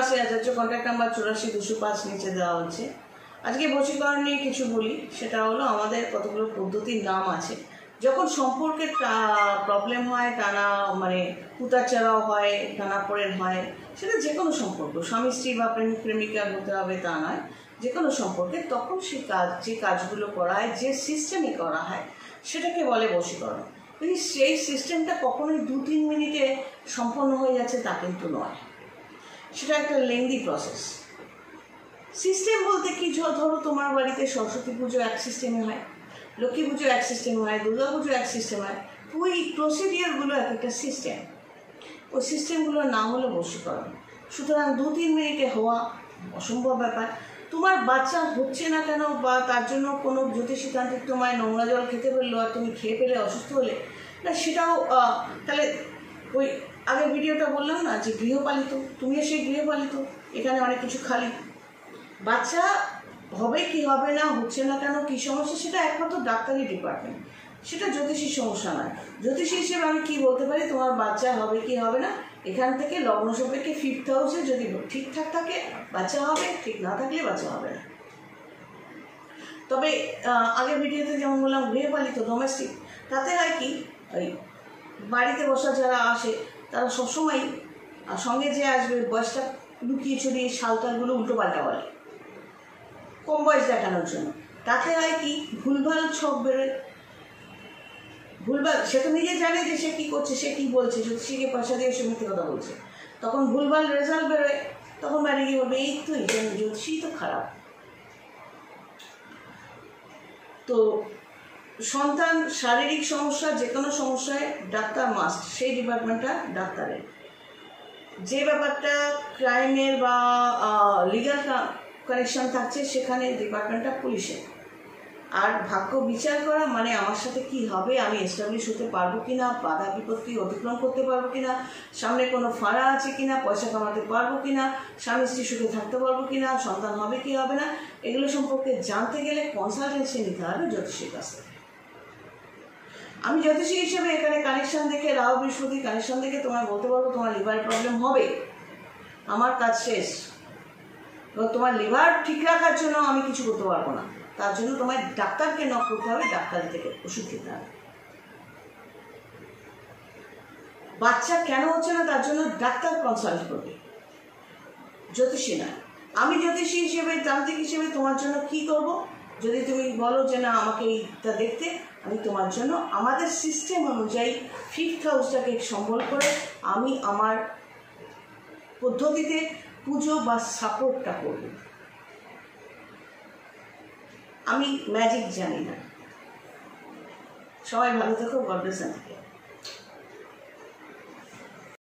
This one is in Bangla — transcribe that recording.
শ্রী আচার্য, কন্ট্যাক্ট নাম্বার 84-205 নিচে দেওয়া হচ্ছে। আজকে বশীকরণ নিয়ে কিছু বলি। সেটা হলো আমাদের কতগুলো পদ্ধতির নাম আছে। যখন সম্পর্কে প্রবলেম হয়, টানা মানে উতারচড়াও হয়, টানাপোড়েন হয়, সেটা যে কোনো সম্পর্ক, স্বামী স্ত্রী বা প্রেমিক প্রেমিকা হতে হবে তা নয়, যে কোনো সম্পর্কে, তখন যে কাজগুলো করা হয়, যে সিস্টেমে করা হয়, সেটাকে বলে বশীকরণ। কিন্তু সেই সিস্টেমটা কখনোই 2-3 মিনিটে সম্পন্ন হয়ে যাচ্ছে তা কিন্তু নয়, সেটা একটা লেন্দি প্রসেস। সিস্টেম বলতে কি, ধরো তোমার বাড়িতে সরস্বতী পুজো এক সিস্টেমে হয়, লক্ষ্মী পুজো এক সিস্টেমে হয়, দুর্গা পুজো এক সিস্টেমে হয়, ওই প্রসিডিওরগুলো এক একটা সিস্টেম। ওই সিস্টেমগুলোর নাম হলো বশীকরণ। সুতরাং 2-3 মিনিটে হওয়া অসম্ভব ব্যাপার। তোমার বাচ্চা হচ্ছে না কেন, বা তার জন্য কোনো জ্যোতিষীতান্ত্রিক তোমায় নোংরা জল খেতে বললো আর তুমি খেয়ে ফেলে অসুস্থ হলে না, সেটাও তাহলে ওই আগের ভিডিওটা বললাম না যে গৃহপালিত, তুমিও সেই গৃহপালিত, এখানে অনেক কিছু খালি। বাচ্চা হবে কি হবে না, হচ্ছে না কেন, কী সমস্যা, সেটা একমাত্র ডাক্তারি ডিপার্টমেন্ট, সেটা জ্যোতিষীর সমস্যা নয়। জ্যোতিষী হিসেবে আমি কি বলতে পারি, তোমার বাচ্চা হবে কি হবে না, এখান থেকে লগ্ন সাপেক্ষে 5th হাউসে যদি ঠিকঠাক থাকে বাচ্চা হবে, ঠিক না থাকলে বাচ্চা হবে না। তবে আগের ভিডিওতে যেমন বললাম গৃহপালিত, ডোমেস্টিক, তাতে হয় কি, ওই বাড়িতে বসা যারা আসে তারা সবসময় সঙ্গে যে আসবে বয়সটা লুকিয়ে ছড়িয়ে সালতালগুলো উল্টো পাল্টা বলে কম বয়স দেখানোর জন্য। তাতে হয় কি, ভুলভাল ছক বেরোয়, ভুলভাল, সে তো নিজে জানে যে সে কী করছে, সে কী বলছে, জ্যোতিষীকে পয়সা দিয়ে সে মিথ্যে কথা বলছে, তখন ভুলভাল রেজাল্ট বেরোয়। তখন বাড়ি গিয়ে বলবে এই তো জ্যোতিষী তো খারাপ। তো সন্তান, শারীরিক সমস্যা, যে কোনো সমস্যায় ডাক্তার মাস্ট, সেই ডিপার্টমেন্টটা ডাক্তারের। যে ব্যাপারটা ক্রাইমের বা লিগাল কানেকশন থাকছে সেখানে ডিপার্টমেন্টটা পুলিশের। আর ভাগ্য বিচার করা মানে আমার সাথে কি হবে, আমি এস্টাবলিশ হতে পারবো কিনা, বাধা বিপত্তি অতিক্রম করতে পারবো কিনা, সামনে কোনো ফাঁড়া আছে কিনা, পয়সা কামাতে পারবো কিনা, স্বামী স্ত্রী সুখে থাকতে পারবো কিনা, সন্তান হবে কি হবে না, এগুলো সম্পর্কে জানতে গেলে কনসালটেন্সি নিতে হবে জ্যোতিষীর কাছ থেকে। আমি জ্যোতিষী হিসেবে এখানে কানেকশন দেখে, রাহু বৃহস্পতি কানেকশন দেখে তোমায় বলতে পারবো তোমার লিভার প্রবলেম হবে, আমার কাজ শেষ। এবং তোমার লিভার ঠিক রাখার জন্য আমি কিছু করতে পারবো না, তার জন্য তোমায় ডাক্তারকে নক করতে হবে, ডাক্তার থেকে ওষুধ খেতে হবে। বাচ্চা কেন হচ্ছে না তার জন্য ডাক্তার কনসাল্ট করবে, জ্যোতিষী না। আমি জ্যোতিষী হিসেবে, তান্ত্রিক হিসেবে তোমার জন্য কি করব, যদি তুমি বলো যে না আমাকে এইটা দেখতে, আমি তোমার জন্য আমাদের সিস্টেম অনুযায়ী 5th হাউসটাকে সম্বল করে আমি আমার পদ্ধতিতে পুজো বা সাপোর্টটা করব। আমি ম্যাজিক জানি না। সবাই ভালো থেকো, গড ব্লেস।